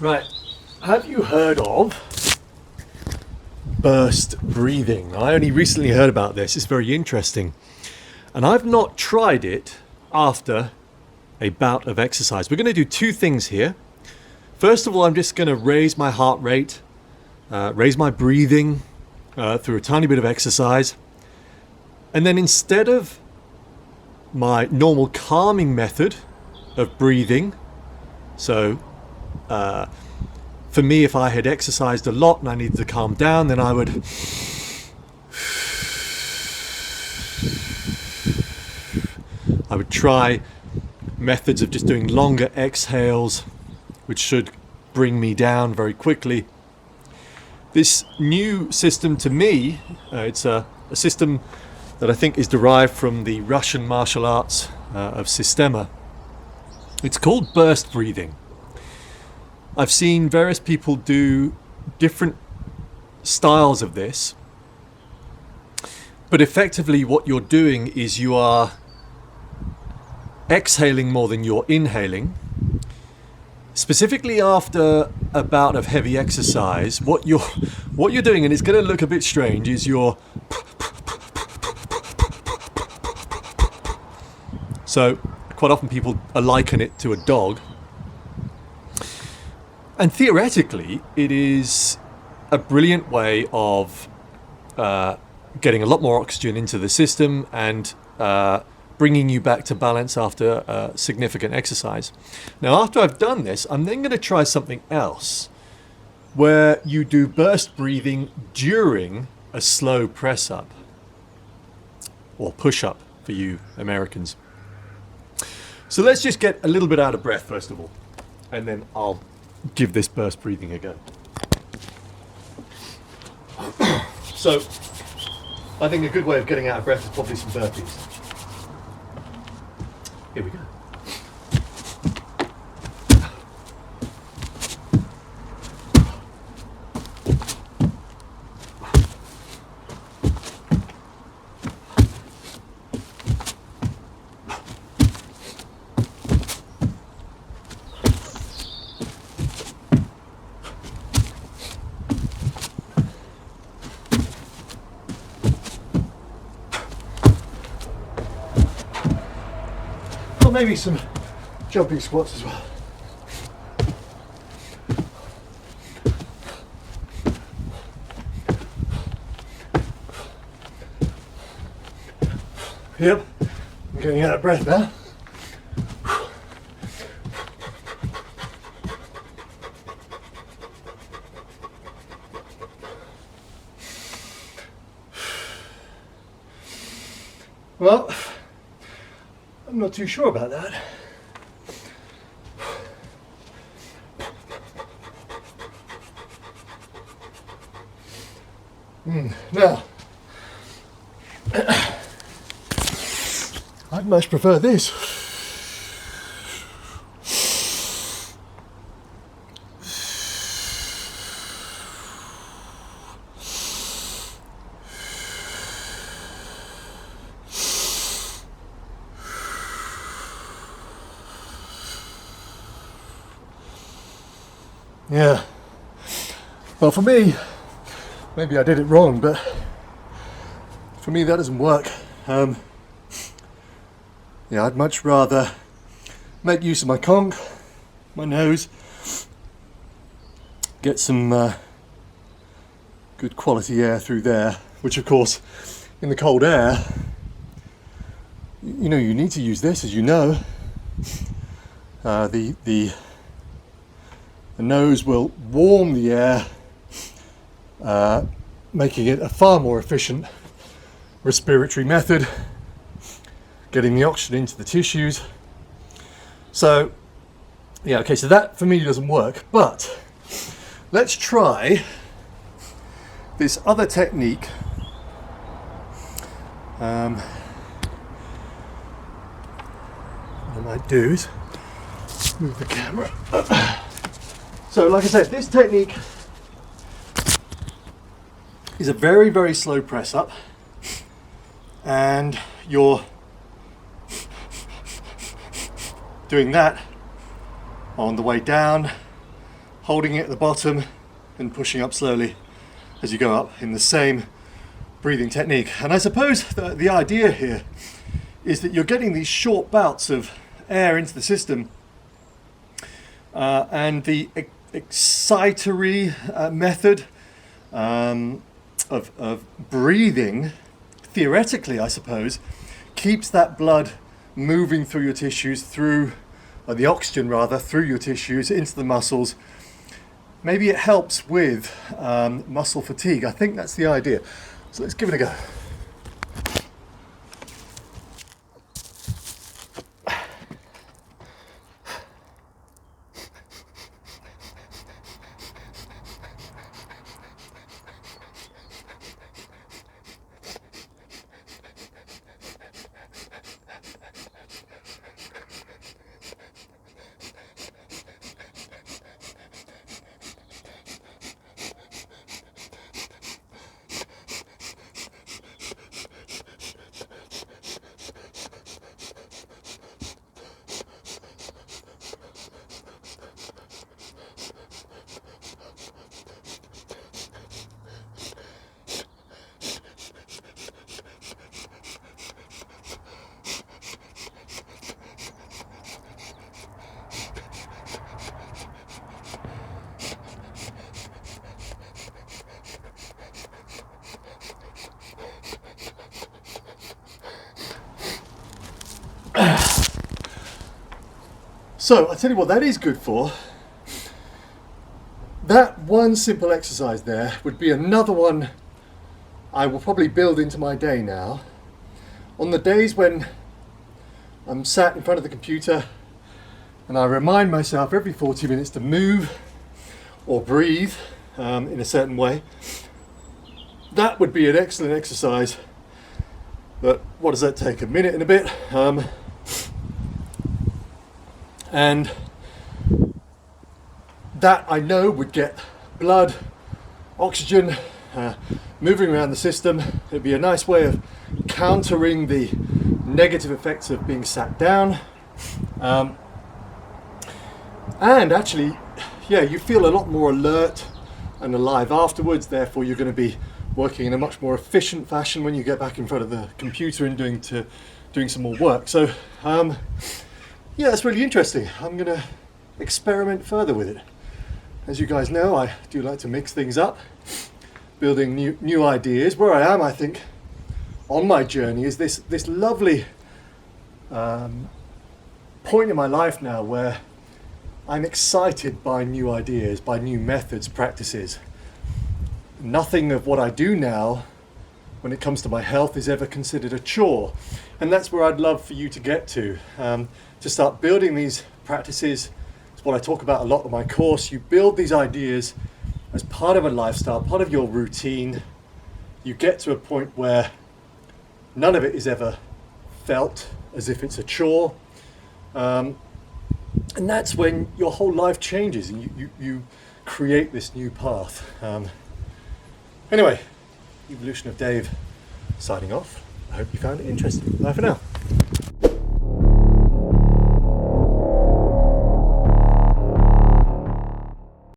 Right, have you heard of burst breathing? I only recently heard about this. It's very interesting. And I've not tried it after a bout of exercise. We're going to do two things here. First of all, I'm just going to raise my heart rate, raise my breathing through a tiny bit of exercise. And then instead of my normal calming method of breathing, so for me, if I had exercised a lot and I needed to calm down, then I would try methods of just doing longer exhales, which should bring me down very quickly. This new system, to me, it's a system that I think is derived from the Russian martial arts of Systema. It's called burst breathing. I've seen various people do different styles of this, but effectively what you're doing is you are exhaling more than you're inhaling. Specifically after a bout of heavy exercise, what you're doing, and it's going to look a bit strange, is you're so quite often people liken it to a dog. And theoretically, it is a brilliant way of getting a lot more oxygen into the system and bringing you back to balance after significant exercise. Now, after I've done this, I'm then going to try something else where you do burst breathing during a slow press up, or push up for you Americans. So let's just get a little bit out of breath first of all, and then I'll give this burst breathing a go. So I think a good way of getting out of breath is probably some burpees. Here we go. Maybe some jumping squats as well. Yep, I'm getting out of breath now. Well, I'm not too sure about that. Now, I'd much prefer this. Yeah. Well, for me, maybe I did it wrong, but for me that doesn't work. Yeah, I'd much rather make use of my conch, my nose, get some good quality air through there, which of course, in the cold air, you know, you need to use this, as you know. The nose will warm the air, making it a far more efficient respiratory method, getting the oxygen into the tissues. So, yeah, okay, so that for me doesn't work, but let's try this other technique. What I might do is move the camera. So, like I said, this technique is a very, very slow press up, and you're doing that on the way down holding it at the bottom and pushing up slowly as you go up in the same breathing technique. And I suppose the idea here is that you're getting these short bouts of air into the system, and the excitatory method of breathing, theoretically I suppose, keeps that blood moving through your tissues, or the oxygen rather, through your tissues into the muscles. Maybe it helps with muscle fatigue. I think that's the idea. So let's give it a go. So I tell you what that is good for. That one simple exercise there would be another one I will probably build into my day now. On the days when I'm sat in front of the computer and I remind myself every 40 minutes to move or breathe in a certain way, that would be an excellent exercise. But what does that take? A minute and a bit. And that I know would get blood, oxygen moving around the system. It'd be a nice way of countering the negative effects of being sat down. And actually, yeah, you feel a lot more alert and alive afterwards. Therefore, you're going to be working in a much more efficient fashion when you get back in front of the computer and doing some more work. So, yeah, that's really interesting. I'm going to experiment further with it. As you guys know, I do like to mix things up, building new ideas. Where I am, I think, on my journey is this lovely point in my life now where I'm excited by new ideas, by new methods, practices. Nothing of what I do now when it comes to my health is ever considered a chore. And that's where I'd love for you to get to start building these practices. It's what I talk about a lot in my course. You build these ideas as part of a lifestyle, part of your routine. You get to a point where none of it is ever felt as if it's a chore. And that's when your whole life changes and you create this new path. Anyway, Evolution of Dave signing off. I hope you found it interesting. Bye for now.